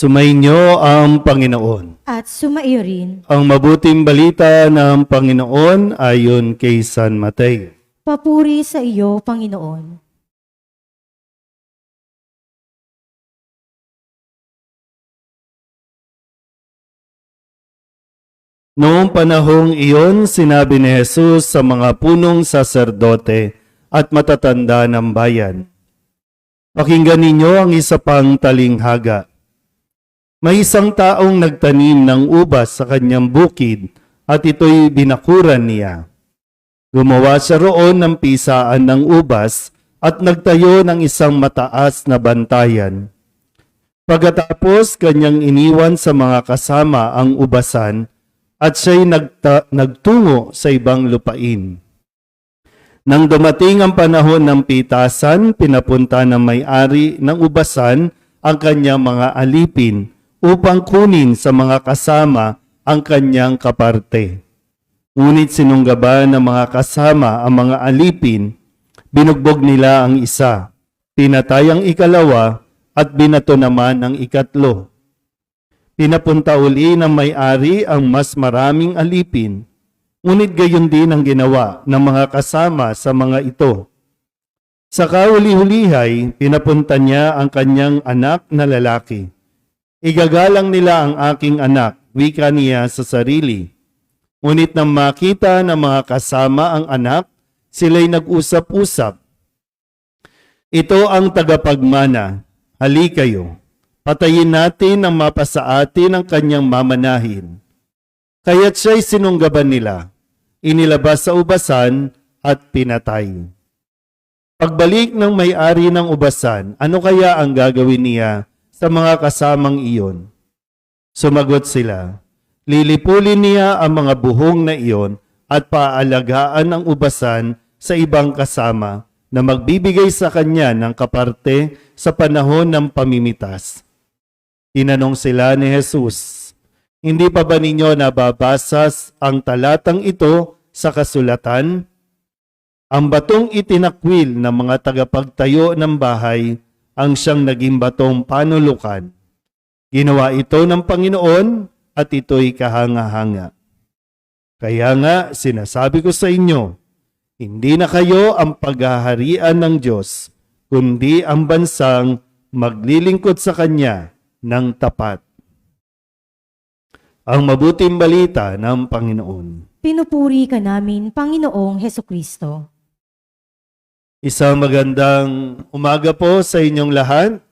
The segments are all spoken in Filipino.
Sumainyo ang Panginoon. At sumaiyo rin. Ang mabuting balita ng Panginoon ayon kay San Mateo. Papuri sa iyo, Panginoon. Noong panahong iyon, sinabi ni Jesus sa mga punong saserdote at matatanda ng bayan, "Pakinggan ninyo ang isa pang talinghaga. May isang taong nagtanim ng ubas sa kanyang bukid at ito'y binakuran niya. Gumawa siya roon ng pisaan ng ubas at nagtayo ng isang mataas na bantayan. Pagkatapos kanyang iniwan sa mga kasama ang ubasan at siya'y nagtungo sa ibang lupain. Nang dumating ang panahon ng pitasan, pinapunta ng may-ari ng ubasan ang kanyang mga alipin upang kunin sa mga kasama ang kanyang kaparte. Ngunit sinunggaban ng mga kasama ang mga alipin, binugbog nila ang isa, pinatay ang ikalawa at binato naman ang ikatlo. Pinapunta uli ng may-ari ang mas maraming alipin, ngunit gayon din ang ginawa ng mga kasama sa mga ito. Sa kahuli-hulihay, pinapunta niya ang kanyang anak na lalaki. Igagalang nila ang aking anak, wika niya sa sarili. Ngunit nang makita ng mga kasama ang anak, sila'y nag-usap-usap. Ito ang tagapagmana, hali kayo, patayin natin ang mapasa atin ang kanyang mamanahin. Kaya't siya'y sinunggaban nila, inilabas sa ubasan at pinatay. Pagbalik ng may-ari ng ubasan, ano kaya ang gagawin niya sa mga kasamang iyon? Sumagot sila, lilipulin niya ang mga buhong na iyon at paalagaan ang ubasan sa ibang kasama na magbibigay sa kanya ng kaparte sa panahon ng pamimitas. Tinanong sila ni Jesus, hindi pa ba ninyo nababasa ang talatang ito sa kasulatan? Ang batong itinakwil ng mga tagapagtayo ng bahay ang siyang naging batong panulukan. Ginawa ito ng Panginoon at ito'y kahanga-hanga. Kaya nga sinasabi ko sa inyo, hindi na kayo ang paghaharian ng Diyos, kundi ang bansang maglilingkod sa Kanya ng tapat." Ang mabuting balita ng Panginoon. Pinupuri ka namin, Panginoong Hesukristo. Isang magandang umaga po sa inyong lahat.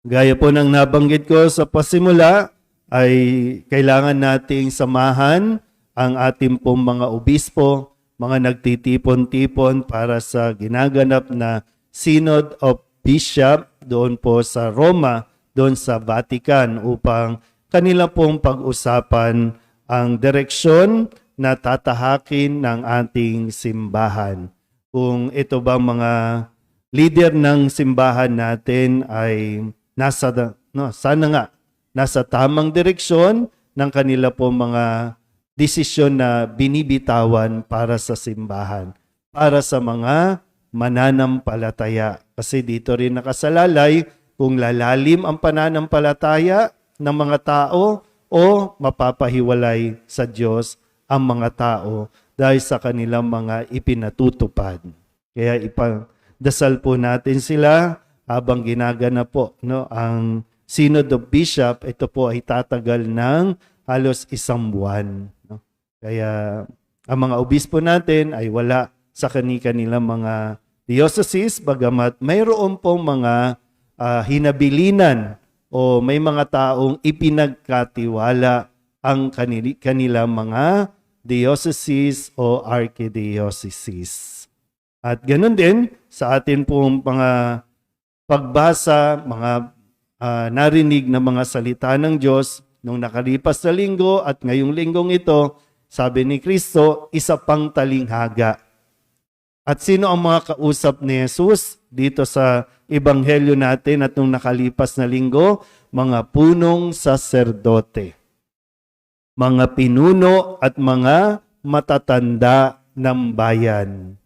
Gaya po ng nabanggit ko sa pasimula, ay kailangan nating samahan ang ating pong mga obispo, mga nagtitipon-tipon para sa ginaganap na Synod of Bishop doon po sa Roma, doon sa Vatican, upang kanila pong pag-usapan ang direksyon na tatahakin ng ating simbahan. Kung ito bang mga leader ng simbahan natin ay nasa tamang direksyon ng kanila po mga desisyon na binibitawan para sa simbahan, para sa mga mananampalataya. Kasi dito rin nakasalalay kung lalalim ang pananampalataya ng mga tao o mapapahiwalay sa Diyos ang mga tao dahil sa kanilang mga ipinatutupad. Kaya ipagdasal po natin sila habang ginagana po ang Synod of Bishop. Ito po ay tatagal ng halos 1 buwan. Kaya ang mga obispo natin ay wala sa kanilang mga dioceses, bagamat mayroon pong mga hinabilinan o may mga taong ipinagkatiwala ang kanilang mga dioceses o archdioceses. At ganoon din sa atin pong mga pagbasa, mga narinig na mga salita ng Diyos nung nakalipas na linggo at ngayong linggong ito, sabi ni Kristo, isa pang talinghaga. At sino ang mga kausap ni Jesus dito sa ebanghelyo natin at nung nakalipas na linggo? Mga punong saserdote, mga pinuno at mga matatanda ng bayan.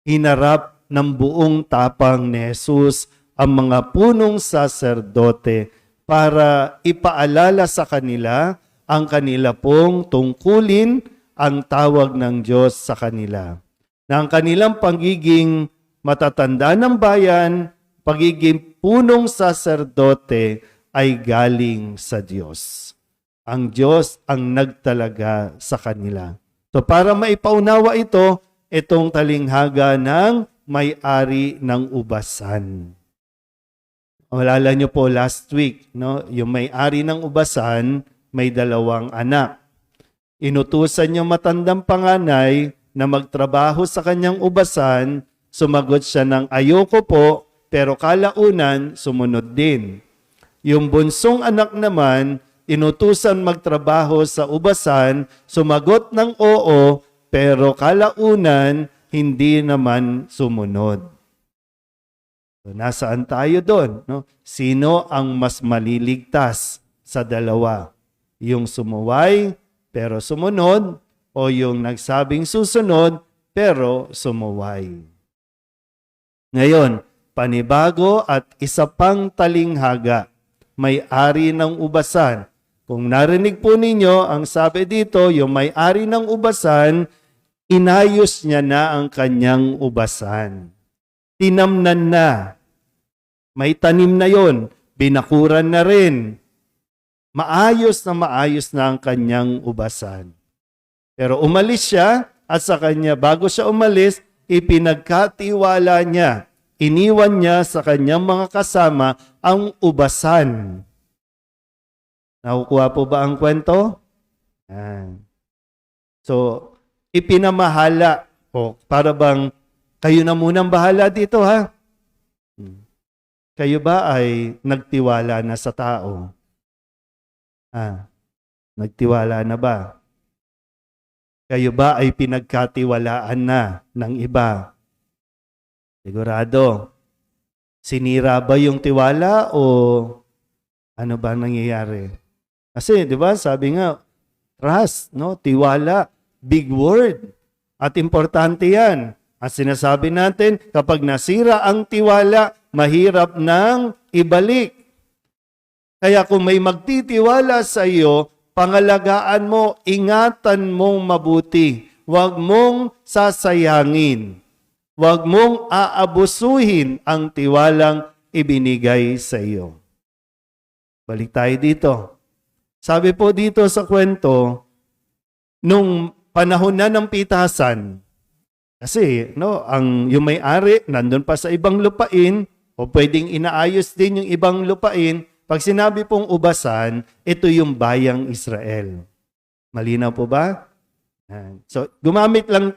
Hinarap ng buong tapang ni Jesus ang mga punong saserdote para ipaalala sa kanila ang kanila pong tungkulin, ang tawag ng Diyos sa kanila. Na ang kanilang pagiging matatanda ng bayan, pagiging punong saserdote ay galing sa Diyos. Ang Diyos ang nagtalaga sa kanila. So para maipaunawa ito, itong talinghaga ng may-ari ng ubasan. Malala niyo po last week, no? Yung may-ari ng ubasan, may 2 anak. Inutusan niya matandang panganay na magtrabaho sa kanyang ubasan, sumagot siya ng ayoko po, pero kalaunan sumunod din. Yung bunsong anak naman, inutusan magtrabaho sa ubasan, sumagot ng oo, pero kalaunan hindi naman sumunod. So, nasaan tayo doon? No? Sino ang mas maliligtas sa dalawa? Yung sumuway pero sumunod o yung nagsabing susunod pero sumuway? Ngayon, panibago at isa pang talinghaga, may-ari ng ubasan. Kung narinig po ninyo, ang sabi dito, yung may-ari ng ubasan, inayos niya na ang kanyang ubasan. Tinamnan na. May tanim na yon, binakuran na rin. Maayos na ang kanyang ubasan. Pero umalis siya at sa kanya, bago siya umalis, ipinagkatiwala niya. Iniwan niya sa kanyang mga kasama ang ubasan. Nakukuha po ba ang kwento? Yan. So, ipinamahala. O, para bang kayo na munang bahala dito, ha? Kayo ba ay nagtiwala na sa tao? Nagtiwala na ba? Kayo ba ay pinagkatiwalaan na ng iba? Sigurado. Sinira ba yung tiwala o ano ba nangyayari? Kasi, di ba, sabi nga, trust, no? Tiwala, big word. At importante yan. At sinasabi natin, kapag nasira ang tiwala, mahirap nang ibalik. Kaya kung may magtitiwala sa iyo, pangalagaan mo, ingatan mong mabuti. Huwag mong sasayangin. Huwag mong aabusuhin ang tiwalang ibinigay sa iyo. Balik tayo dito. Sabi po dito sa kwento, nung panahon na ng pitasan, kasi yung may-ari nandun pa sa ibang lupain, o pwedeng inaayos din yung ibang lupain. Pag sinabi pong ubasan, ito yung bayang Israel. Malinaw po ba? So, gumamit lang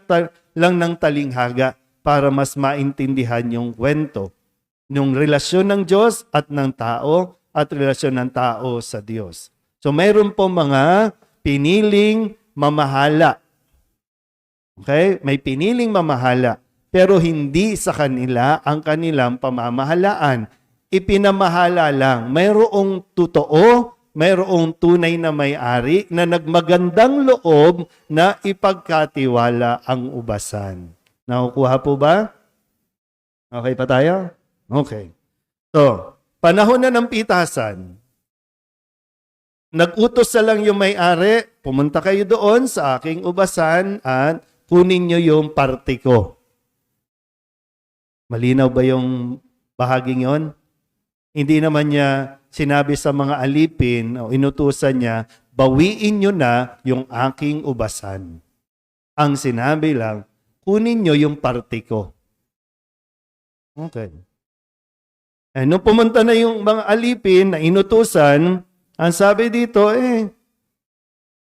ng talinghaga para mas maintindihan yung kwento ng relasyon ng Diyos at ng tao at relasyon ng tao sa Diyos. So, mayroon po mga piniling mamahala. Okay? May piniling mamahala. Pero hindi sa kanila ang kanilang pamamahalaan. Ipinamahala lang. Mayroong totoo, mayroong tunay na may-ari na nagmagandang loob na ipagkatiwala ang ubasan. Nakukuha po ba? Okay pa tayo? Okay. So, panahon na ng pitasan. Nag-utos na lang yung may-ari, pumunta kayo doon sa aking ubasan at kunin nyo yung parte ko. Malinaw ba yung bahaging yon? Hindi naman niya sinabi sa mga alipin o inutusan niya, bawiin nyo na yung aking ubasan. Ang sinabi lang, kunin nyo yung parte ko. Okay. Nung pumunta na yung mga alipin na inutusan, ang sabi dito,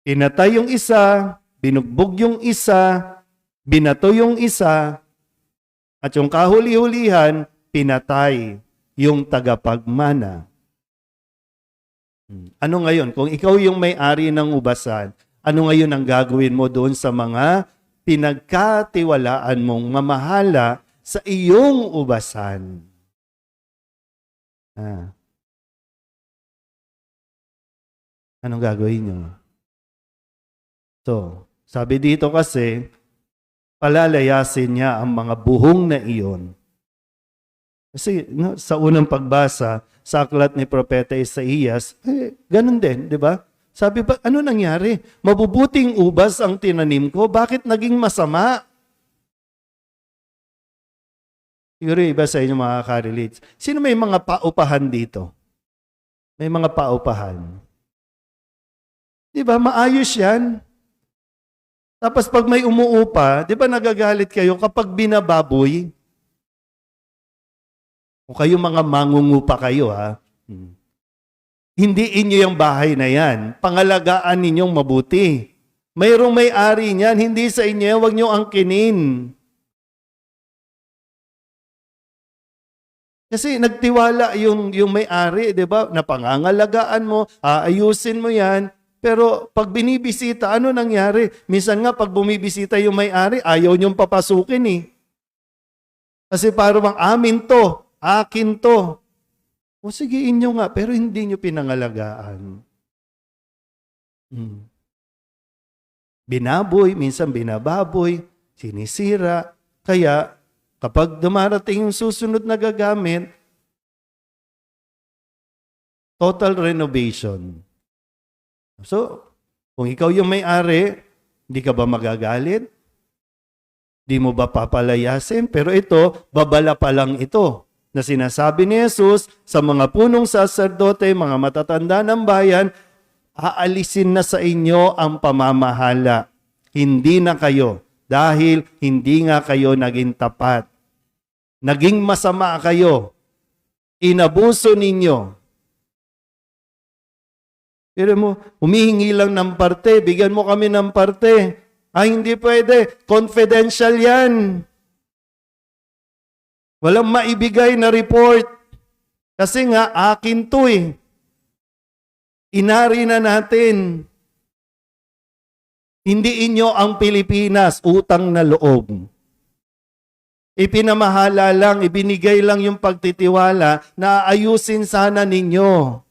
pinatay yung isa, binugbog yung isa, binato yung isa, at yung kahuli-hulihan, pinatay yung tagapagmana. Ano ngayon? Kung ikaw yung may-ari ng ubasan, ano ngayon ang gagawin mo doon sa mga pinagkatiwalaan mong mamahala sa iyong ubasan? Anong gagawin nyo? So, sabi dito kasi, palalayasin niya ang mga buhong na iyon. Kasi no, sa unang pagbasa, sa aklat ni Propeta Isaías, ganun din, di ba? Sabi ba, ano nangyari? Mabubuting ubas ang tinanim ko, bakit naging masama? Siguro iba sa inyo makaka-relate. Sino may mga paupahan dito? May mga paupahan. Di ba? Maayos yan. Tapos pag may umuupa, di ba nagagalit kayo kapag binababoy? O kayo mga mangungupa kayo ha. Hindi inyo yung bahay na yan. Pangalagaan ninyong mabuti. Mayroong may-ari niyan, hindi sa inyo, huwag nyo angkinin. Kasi nagtiwala yung may-ari, di ba? Napangangalagaan mo, aayusin mo yan. Pero pag binibisita, ano nangyari? Minsan nga pag bumibisita yung may-ari, ayaw niyong papasukin eh. Kasi parang amin to, akin to. O sige, inyo nga, pero hindi nyo pinangalagaan. Binaboy, minsan binababoy, sinisira. Kaya, kapag dumarating yung susunod na gagamit, total renovation. So, kung ikaw yung may-ari, hindi ka ba magagalit? Di mo ba papalayasin? Pero ito, babala pa lang ito na sinasabi ni Jesus sa mga punong saserdote, mga matatanda ng bayan, aalisin na sa inyo ang pamamahala. Hindi na kayo. Dahil hindi nga kayo naging tapat. Naging masama kayo. Inabuso ninyo. Pero mo, humihingi lang ng parte, bigyan mo kami ng parte. Ay, hindi pwede. Confidential yan. Walang maibigay na report. Kasi nga, akin to eh. Inari na natin. Hindi inyo ang Pilipinas, utang na loob. Ipinamahala lang, ibinigay lang yung pagtitiwala na ayusin sana ninyo.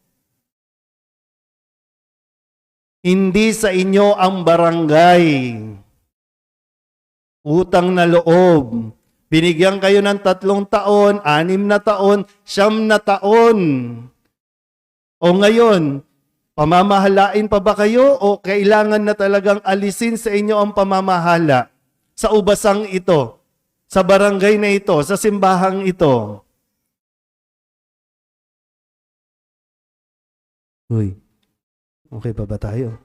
Hindi sa inyo ang barangay. Utang na loob. Binigyan kayo ng 3 taon, 6 na taon, 9 na taon. O ngayon, pamamahalain pa ba kayo o kailangan na talagang alisin sa inyo ang pamamahala sa ubasang ito, sa barangay na ito, sa simbahang ito? Uy, okay pa ba tayo?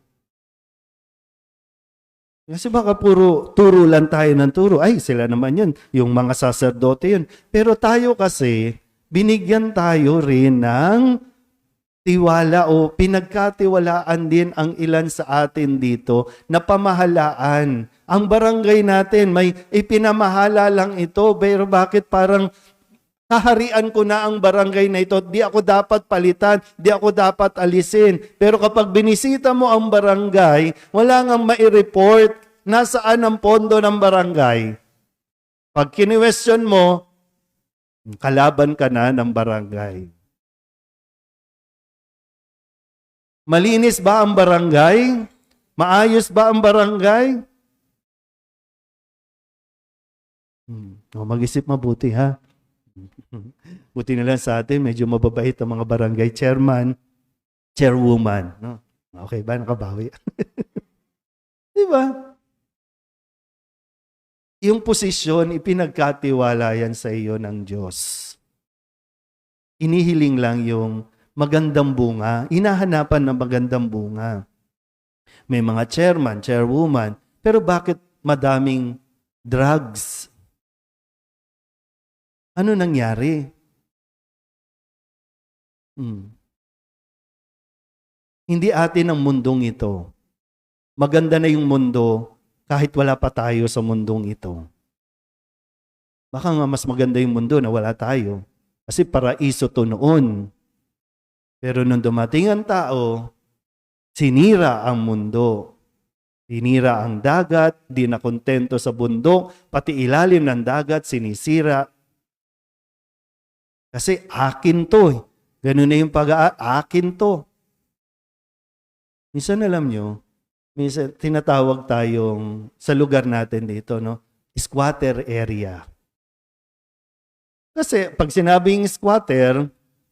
Kasi baka puro turo lang tayo ng turo. Ay, sila naman yun, yung mga saserdote yun. Pero tayo kasi, binigyan tayo rin ng tiwala o pinagkatiwalaan din ang ilan sa atin dito na pamahalaan. Ang barangay natin, may ipinamahala lang ito, pero bakit parang kaharian ko na ang barangay na ito, di ako dapat palitan, di ako dapat alisin. Pero kapag binisita mo ang barangay, wala ngang mai-report nasaan ang pondo ng barangay. Pag kini-question mo, kalaban ka na ng barangay. Malinis ba ang barangay? Maayos ba ang barangay? Mag-isip mabuti ha. Buti na lang sa atin, medyo mababait ang mga barangay chairman, chairwoman. No? Okay ba? Nakabawi? Di ba? Yung posisyon, ipinagkatiwala yan sa iyo ng Diyos. Inihiling lang yung magandang bunga, hinahanapan ng magandang bunga. May mga chairman, chairwoman, pero bakit madaming drugs? Ano nangyari? Hindi atin ang mundong ito. Maganda na yung mundo kahit wala pa tayo sa mundong ito. Baka nga mas maganda yung mundo na wala tayo. Kasi paraiso to noon. Pero nung dumating ang tao, sinira ang mundo. Sinira ang dagat, di na kontento sa bundok, pati ilalim ng dagat sinisira. Kasi akin to. Ganun na yung akin to. Minsan alam nyo, minsan tinatawag tayong sa lugar natin dito, no? Squatter area. Kasi pag sinabing squatter,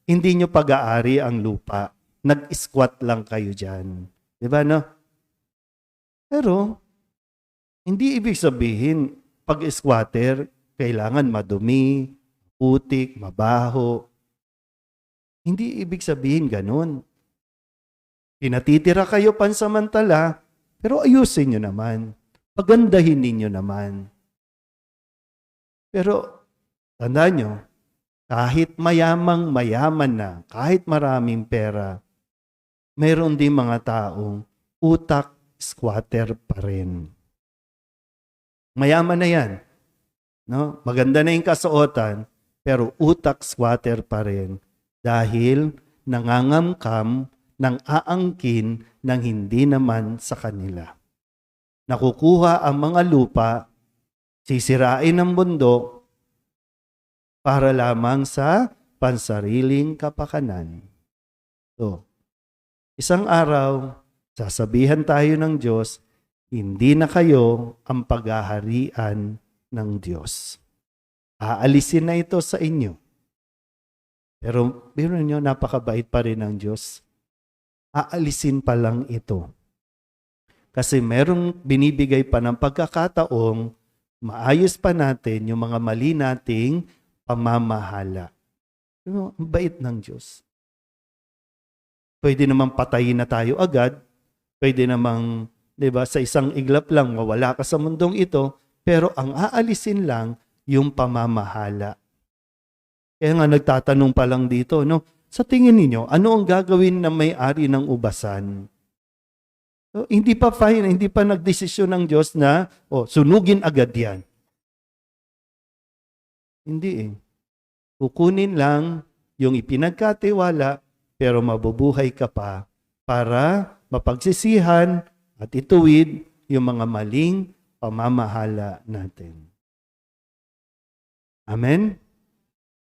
hindi nyo pag-aari ang lupa. Nag-squat lang kayo dyan. Di ba, no? Pero, hindi ibig sabihin, pag squatter, kailangan madumi, putik, mabaho. Hindi ibig sabihin ganun. Pinatitira kayo pansamantala, pero ayusin nyo naman. Pagandahin ninyo naman. Pero, tandaan nyo, kahit mayaman na, kahit maraming pera, mayroon din mga taong utak squatter pa rin. Mayaman na yan. No? Maganda na yung kasuotan, pero utak squatter pa rin dahil nangangamkam ng aangkin ng hindi naman sa kanila. Nakukuha ang mga lupa, sisirain ang bundok, para lamang sa pansariling kapakanan. So, isang araw, sasabihan tayo ng Diyos, hindi na kayo ang paghaharian ng Diyos. Aalisin na ito sa inyo. Pero, biro nyo, napakabait pa rin ng Diyos. Aalisin pa lang ito. Kasi merong binibigay pa ng pagkakataong maayos pa natin yung mga mali nating pamamahala. Ang bait ng Diyos. Pwede namang patayin na tayo agad. Pwede namang, di ba, sa isang iglap lang, mawala ka sa mundong ito. Pero ang aalisin lang, yung pamamahala. Kaya nga nagtatanong pa lang dito, no? Sa tingin ninyo, ano ang gagawin ng may-ari ng ubasan? So, hindi pa fine, hindi pa nagdesisyon ng Diyos na, sunugin agad yan. Hindi eh. Kukunin lang yung ipinagkatiwala pero mabubuhay ka pa para mapagsisihan at ituwid yung mga maling pamamahala natin. Amen?